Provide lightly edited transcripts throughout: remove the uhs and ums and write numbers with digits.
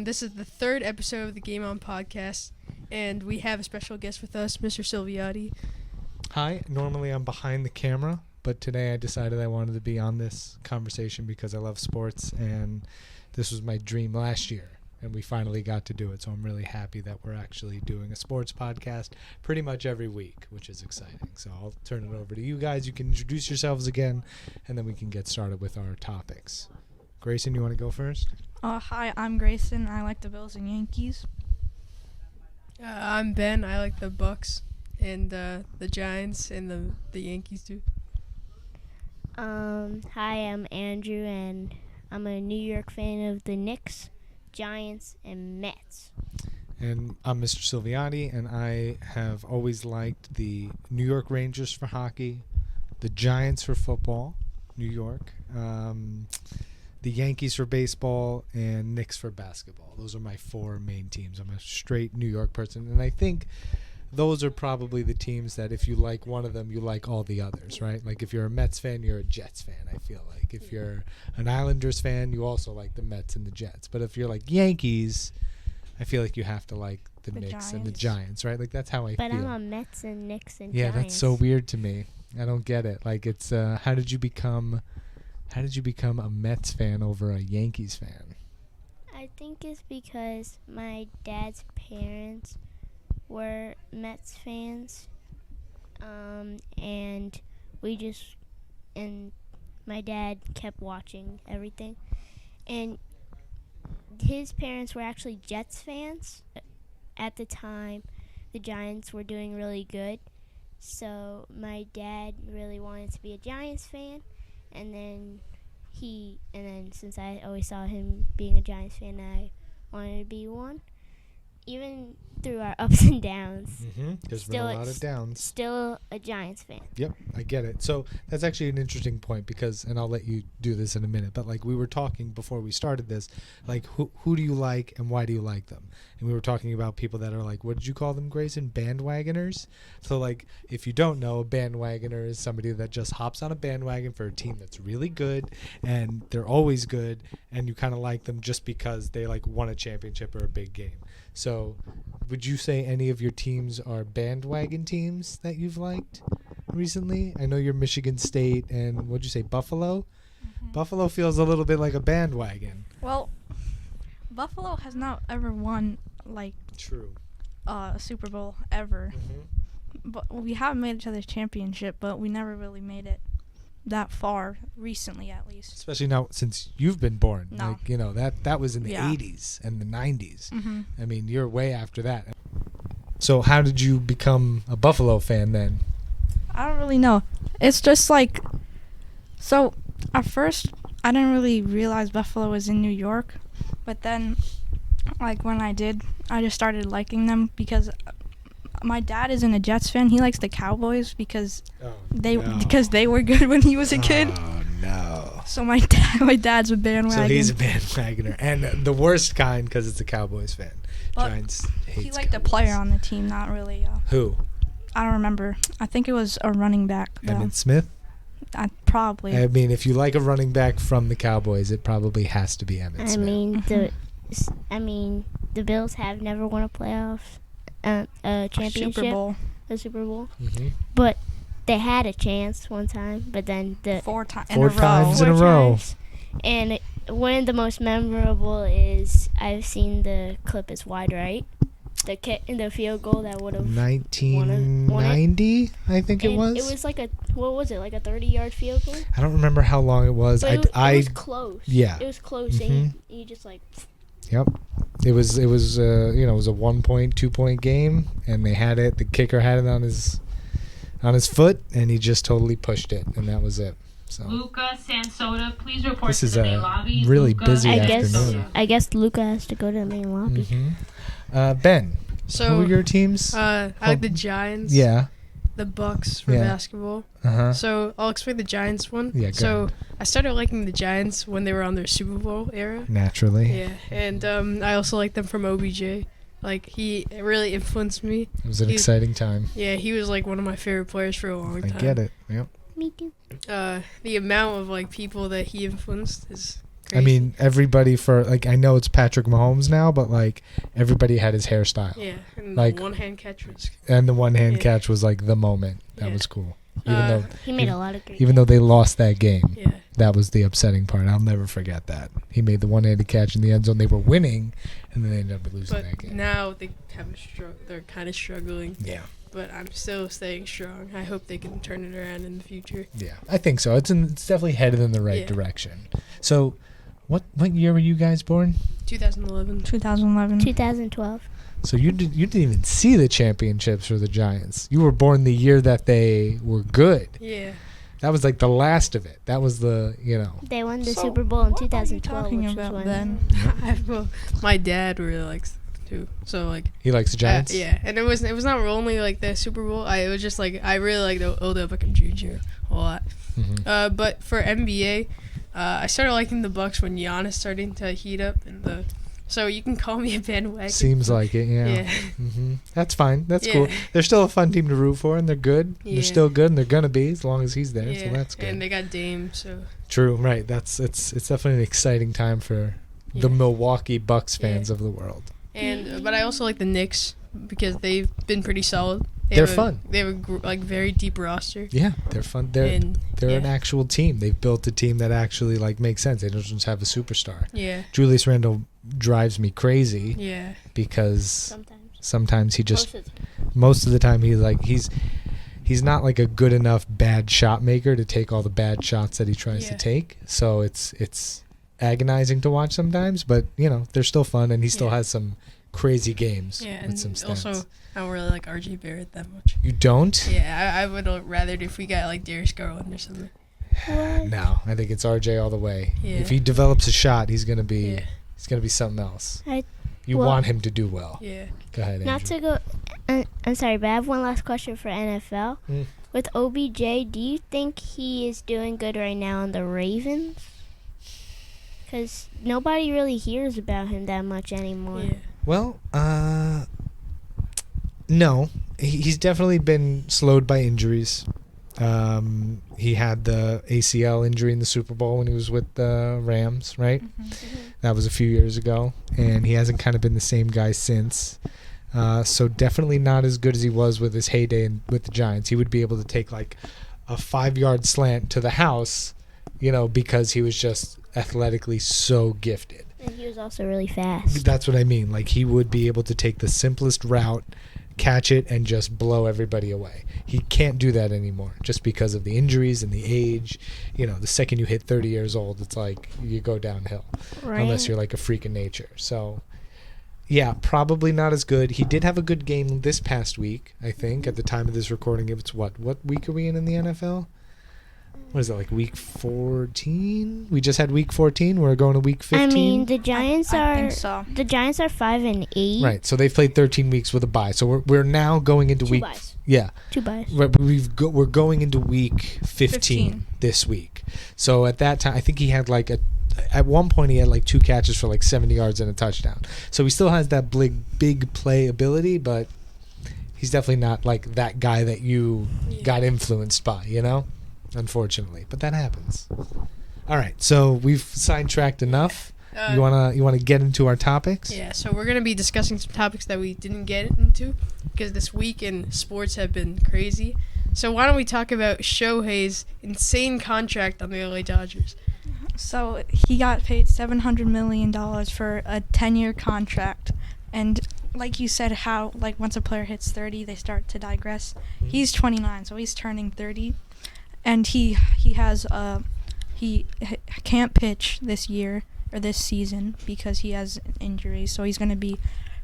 this is the third episode of the Game On podcast, and we have a special guest with us, Mr. Silviotti. Hi, normally I'm behind the camera, but today I decided I wanted to be on this conversation because I love sports, and this was my dream last year, and we finally got to do it, so I'm really happy that we're actually doing a sports podcast pretty much every week, which is exciting. So I'll turn it over to you guys. You can introduce yourselves again, and then we can get started with our topics. Grayson, you want to go first? Hi, I'm Grayson. I like the Bills and Yankees. I'm Ben. I like the Bucks and the Giants and the Yankees too. Hi, I'm Andrew, and I'm a New York fan of the Knicks, Giants, and Mets. And I'm Mr. Silviotti, and I have always liked the New York Rangers for hockey, the Giants for football, New York, the Yankees for baseball, and Knicks for basketball. Those are my four main teams. I'm a straight New York person, and I think those are probably the teams that if you like one of them, you like all the others, right? Like if you're a Mets fan, you're a Jets fan, I feel like. If you're an Islanders fan, you also like the Mets and the Jets. But if you're like Yankees, I feel like you have to like the Knicks and the Giants, right? Like that's how I feel. But I'm a Mets and Knicks and Yeah, Giants. that's so weird to me. I don't get it. Like it's how did you become a Mets fan over a Yankees fan? I think it's because my dad's parents were Mets fans, and my dad kept watching everything, and his parents were actually Jets fans. At the time, the Giants were doing really good, so my dad really wanted to be a Giants fan, and then since I always saw him being a Giants fan, I wanted to be one. Even through our ups and downs, There's been a lot of downs. Still a Giants fan. Yep, I get it. So that's actually an interesting point because, and I'll let you do this in a minute, but like we were talking before we started this, like who do you like and why do you like them? And we were talking about people that are like, what did you call them, Grayson? Bandwagoners? So like, if you don't know, a bandwagoner is somebody that just hops on a bandwagon for a team that's really good and they're always good and you kind of like them just because they like won a championship or a big game. So would you say any of your teams are bandwagon teams that you've liked recently? I know you're Michigan State and what'd you say, Buffalo? Mm-hmm. Buffalo feels a little bit like a bandwagon. Well, Buffalo has not ever won True. A Super Bowl ever. Mm-hmm. But we haven't made it to the championship, but we never really made it that far recently, at least. Especially now since you've been born. No. Like, you know, that was in the 80s and the 90s. Mm-hmm. I mean, you're way after that. So how did you become a Buffalo fan then? I don't really know. It's just like, so at first I didn't really realize Buffalo was in New York, but then like when I did, I just started liking them because my dad isn't a Jets fan. He likes the Cowboys because they were good when he was a kid. Oh no! So my dad's a bandwagon. So he's a bandwagoner, and the worst kind because it's a Cowboys fan. But Giants hates he liked Cowboys. a player on the team, not really. Who? I don't remember. I think it was a running back. Emmitt Smith. Probably. I mean, if you like a running back from the Cowboys, it probably has to be Emmitt Smith. The Bills have never won a playoff. A championship, a Super Bowl, but they had a chance one time, but then four times in a row. And one of the most memorable is I've seen the clip is wide right, the field goal that would have 1990, I think it was. It was like a 30-yard field goal. I don't remember how long it was. But it was close. Yeah, it was close, and you just like. Yep. It was it was a 1-point, 2-point game, and they had it. The kicker had it on his foot, and he just totally pushed it, and that was it. So Luca Sansoda, please report this to is the main lobby. Really Luca busy afternoon. I guess Luca has to go to the main lobby. Ben, So who are your teams? I like the Giants. Yeah. The Bucks for basketball. So I'll explain the Giants one. Yeah, go ahead. I started liking the Giants when they were on their Super Bowl era. Naturally. Yeah, and I also like them from OBJ. Like, he really influenced me. It was an exciting time. Yeah, he was like one of my favorite players for a long time. I get it. Yep. Me too. The amount of like people that he influenced is I mean, everybody for like I know it's Patrick Mahomes now, but like everybody had his hairstyle, yeah, and like- the one-hand catch was. and the one hand Yeah. catch was like the moment. That Yeah. was cool. Even though He made a lot of great. even though they lost that game, Yeah, that was the upsetting part. I'll never forget that. He made the one-handed catch in the end zone. They were winning, and then they ended up losing but that game. now they have they're kind of struggling. Yeah, But I'm still staying strong. I hope they can turn it around in the future. yeah, I think so. It's definitely headed in the right Yeah. direction. So, what year were you guys born? 2011. 2011. 2012. So you didn't even see the championships for the Giants. You were born the year that they were good. Yeah. That was like the last of it. That was the They won the So Super Bowl in what are you 2012, talking which about was when then? Well, my dad really likes too. So like. he likes the Giants. Yeah, and it was not only like the Super Bowl. It was just like I really like the Odell Beckham Jr. a lot. Mhm. But for NBA, I started liking the Bucks when Giannis starting to heat up So you can call me a bandwagon. Seems like it. Yeah. Yeah. That's fine. That's Yeah. cool. They're still a fun team to root for, and they're good. Yeah. They're still good, and they're gonna be as long as he's there. Yeah. So that's good. And they got Dame, so True. Right. It's definitely an exciting time for the Yeah. Milwaukee Bucks fans Yeah. of the world. and but I also like the Knicks because they've been pretty solid. They're have fun. They have a very deep roster. Yeah, they're fun. They're and an yeah. actual team. They've built a team that actually like makes sense. They don't just have a superstar. Yeah. Julius Randle drives me crazy Yeah. because sometimes. sometimes he just Most of the most of the time he's not like a good enough bad shot maker to take all the bad shots that he tries to Yeah. take. So it's agonizing to watch sometimes, but they're still fun, and he still Yeah. has some crazy games Yeah, with some and stats. also I don't really like RJ Barrett that much. You don't? Yeah, I would rather if we got like Darius Garland or something. No, I think it's RJ all the way. Yeah. If he develops a shot, he's gonna be Yeah. something else. I- You well- want him to do well. Yeah. Go ahead, Not Andrew. to go. I'm sorry, but I have one last question for NFL. Mm. With OBJ, do you think he is doing good right now on the Ravens? Because nobody really hears about him that much anymore. Yeah. Well, no, he's definitely been slowed by injuries. He had the ACL injury in the Super Bowl when he was with the Rams, right? That was a few years ago, and he hasn't kind of been the same guy since. So definitely not as good as he was with his heyday with the Giants. He would be able to take like a 5-yard slant to the house, because he was just athletically so gifted. And he was also really fast. That's what I mean. Like he would be able to take the simplest route, catch it, and just blow everybody away. He can't do that anymore just because of the injuries and the age. The second you hit 30 years old, it's like you go downhill Right. unless you're like a freak of nature. So, yeah, probably not as good. He did have a good game this past week, I think, at the time of this recording. It's what week are we in the NFL? What is it, like week 14? We just had week 14. We're going to week 15. I mean, the Giants I are think so. the Giants are 5-8. Right, so they've played 13 weeks with a bye. So we're now going into Two week. buys. Yeah, 2 buys. right, but we're going into week 15 this week. So at that time, I think he had at one point he had like 2 catches for like 70 yards and a touchdown. So he still has that big play ability, but he's definitely not like that guy that you got influenced by, unfortunately. But that happens. All right, so we've sidetracked enough. You wanna get into our topics? Yeah, so we're gonna be discussing some topics that we didn't get into because this week in sports have been crazy. So why don't we talk about Shohei's insane contract on the LA Dodgers? So he got paid $700 million for a 10-year contract, and like you said, how once a player hits 30, they start to digress. Mhm. He's 29, so he's turning 30, and he can't pitch this year or this season because he has an injury. So he's going to be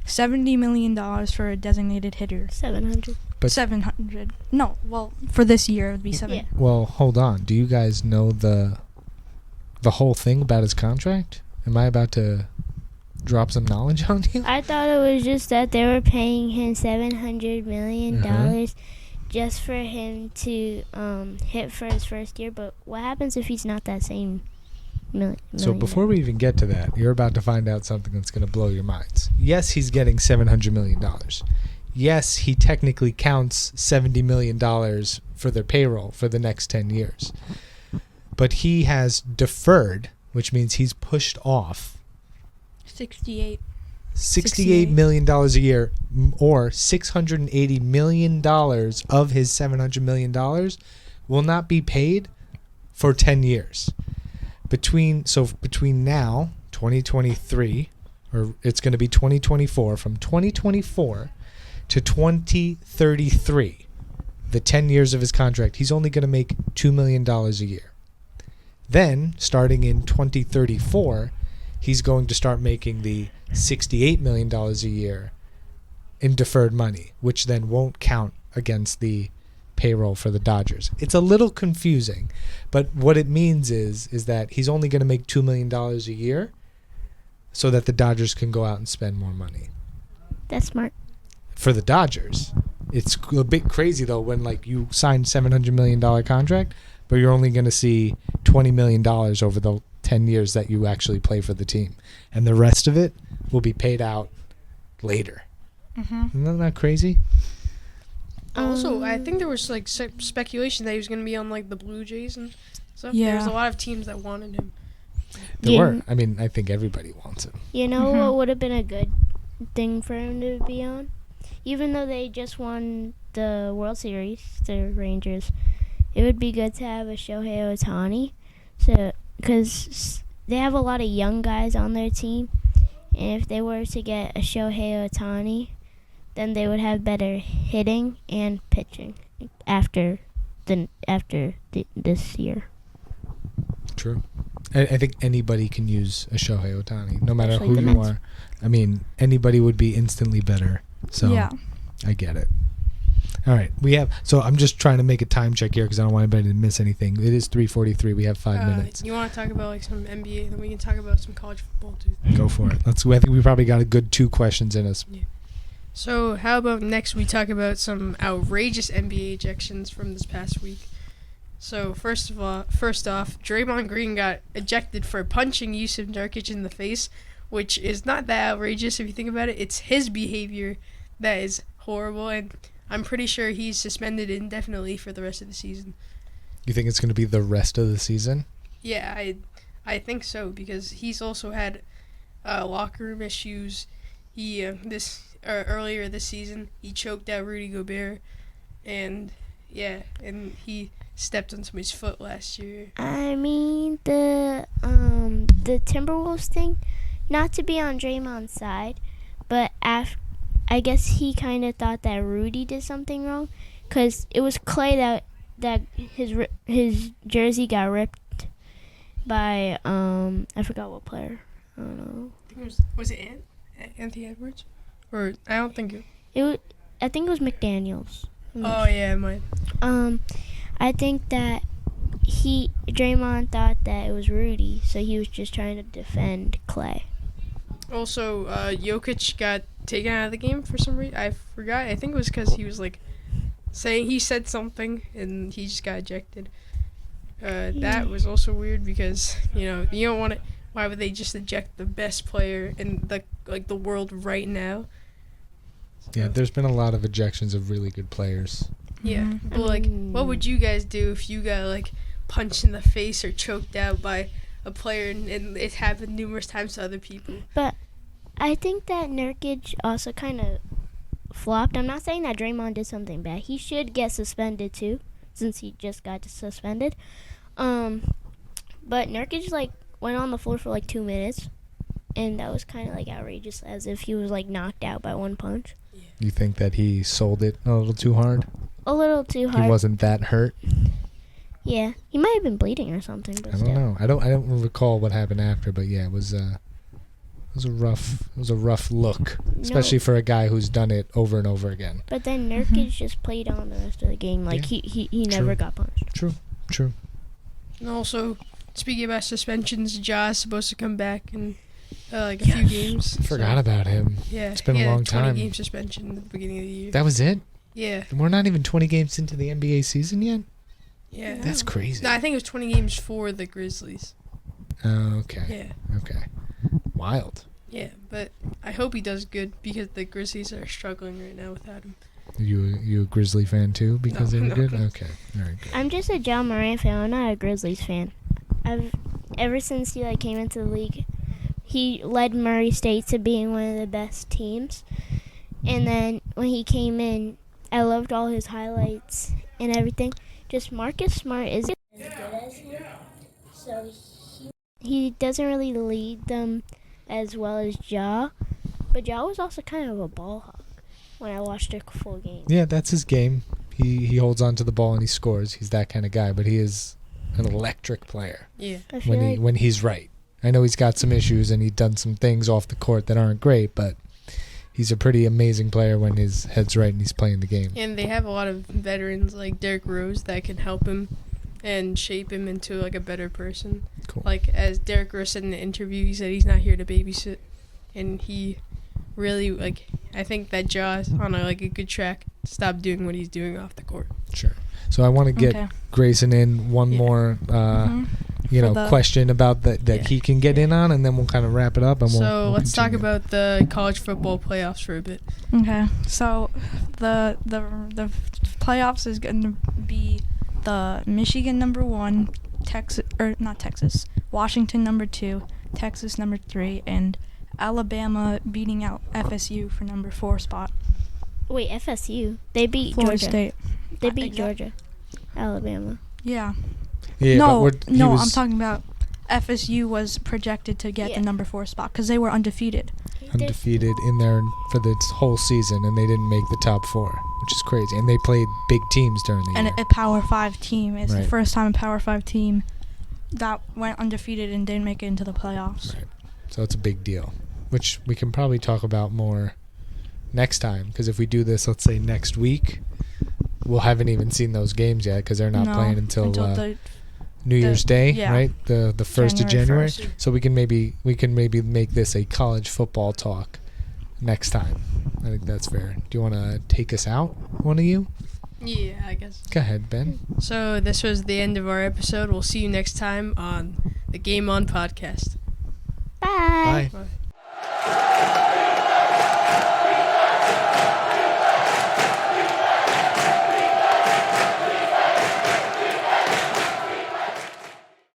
$70 million for a designated hitter. 700. But- 700. No, well, for this year it would be 7. Yeah. Well, hold on. Do you guys know the whole thing about his contract? Am I about to drop some knowledge on you? I thought it was just that they were paying him $700 million just for him to hit for his first year. But what happens if he's not that same million? So before we even get to that, you're about to find out something that's going to blow your minds. Yes, he's getting $700 million. Yes, he technically counts $70 million for their payroll for the next 10 years. But he has deferred, which means he's pushed off 68. $68 million a year, or $680 million of his $700 million will not be paid for 10 years. Between now, 2023, or it's going to be 2024, from 2024 to 2033, the 10 years of his contract, he's only going to make $2 million a year. Then, starting in 2034, he's going to start making the $68 million a year in deferred money, which then won't count against the payroll for the Dodgers. It's a little confusing, but what it means is that he's only going to make $2 million a year so that the Dodgers can go out and spend more money. That's smart. For the Dodgers, it's a bit crazy, though, when like you sign $700 million contract, but you're only going to see $20 million over the 10 years that you actually play for the team. And the rest of it will be paid out later. Isn't that crazy? Also, I think there was like speculation that he was going to be on like the Blue Jays and stuff. Yeah. There was a lot of teams that wanted him. There were. I mean, I think everybody wants him. You know what would have been a good thing for him to be on? Even though they just won the World Series, the Rangers, it would be good to have a Shohei Ohtani. So, because they have a lot of young guys on their team, and if they were to get a Shohei Ohtani, then they would have better hitting and pitching after this year. True. I think anybody can use a Shohei Ohtani, no matter Especially who the you Mets. are. I mean, anybody would be instantly better. So Yeah. I get it. All right, so I'm just trying to make a time check here because I don't want anybody to miss anything. It is 3:43. We have 5 minutes. You want to talk about like some NBA, then we can talk about some college football too. Go for it. I think we probably got a good 2 questions in us. So how about next we talk about some outrageous NBA ejections from this past week. So first off, Draymond Green got ejected for punching Yusuf Nurkic in the face, which is not that outrageous if you think about it. It's his behavior that is horrible, and I'm pretty sure he's suspended indefinitely for the rest of the season. You think it's going to be the rest of the season? Yeah, I think so, because he's also had locker room issues. He earlier this season he choked out Rudy Gobert, and he stepped on somebody's foot last year. I mean, the Timberwolves thing, not to be on Draymond's side, but I guess he kind of thought that Rudy did something wrong, because it was Clay that his jersey got ripped by I forgot what player. I don't know. I think was it Anthony Edwards, or I don't think I think it was McDaniels. Oh yeah, it might. I think that Draymond thought that it was Rudy, so he was just trying to defend Clay. Also, Jokic got taken out of the game for some reason. I forgot. I think it was because he was like saying he said something and he just got ejected. That was also weird because you don't want it. Why would they just eject the best player in the world right now? Yeah, there's been a lot of ejections of really good players. Yeah, but what would you guys do if you got punched in the face or choked out by a player, and it happened numerous times to other people? But I think that Nurkic also kind of flopped. I'm not saying that Draymond did something bad. He should get suspended too, since he just got suspended. But Nurkic went on the floor for 2 minutes, and that was kind of outrageous, as if he was knocked out by one punch. You think that he sold it a little too hard? A little too hard. He wasn't that hurt? Yeah, he might have been bleeding or something. But I don't know. I don't recall what happened after, but yeah, it was a rough look, especially for a guy who's done it over and over again. But then Nurkic just played on the rest of the game. He never got punched. True. And also, speaking about suspensions, Ja is supposed to come back in a few games. Forgot about him. Yeah, It's been a long time. 20-game suspension at the beginning of the year. That was it? Yeah. We're not even 20 games into the NBA season yet? Yeah. That's crazy. No, I think it was 20 games for the Grizzlies. Oh, okay. Yeah. Okay. Wild. Yeah, but I hope he does good because the Grizzlies are struggling right now without him. You a Grizzly fan too because No, they were no. good? Okay. Very good. I'm just a John Moran fan. I'm not a Grizzlies fan. ever since he came into the league, he led Murray State to being one of the best teams. And then when he came in, I loved all his highlights and everything. Just Marcus Smart isn't as good as him, so he doesn't really lead them as well as Ja. But Ja was also kind of a ball hawk when I watched a full game. Yeah, that's his game. He holds on to the ball and he scores. He's that kind of guy, but he is an electric player Yeah. I feel when he's right. I know he's got some issues and he's done some things off the court that aren't great, but he's a pretty amazing player when his head's right and he's playing the game. And they have a lot of veterans like Derrick Rose that can help him and shape him into a better person. Cool. Like as Derrick Rose said in the interview, he said he's not here to babysit, and he really I think that Ja's on a good track to stop doing what he's doing off the court. Sure. So I want to get Okay. Grayson in one Yeah. more Mhm. For the- question about that Yeah. he can get in on, and then we'll kind of wrap it up. And So we'll let's talk continue. about the college football playoffs for a bit. Okay, so the playoffs is going to be the Michigan #1, Washington #2, Texas #3, and Alabama beating out FSU for #4 spot. Wait, FSU. They beat Florida Georgia. State. They beat Yeah. Georgia. Alabama. Yeah. Yeah, no, but he no, was- I'm talking about FSU was projected to get Yeah. the #4 spot because they were undefeated. undefeated in there for the whole season, and they didn't make the top 4, which is crazy. And they played big teams during the And year. a Power 5 team. It's Right. the first time a Power 5 team that went undefeated and didn't make it into the playoffs. Right. So it's a big deal, which we can probably talk about more next time. Because if we do this, let's say next week, we'll haven't even seen those games yet because they're not No, playing until the New Year's Day, yeah. right? The 1st of January January. 1st. So we can maybe make this a college football talk next time. I think that's fair. Do you want to take us out, one of you? Yeah, I guess. Go ahead, Ben. So this was the end of our episode. We'll see you next time on the Game On podcast. Bye. Bye. Bye.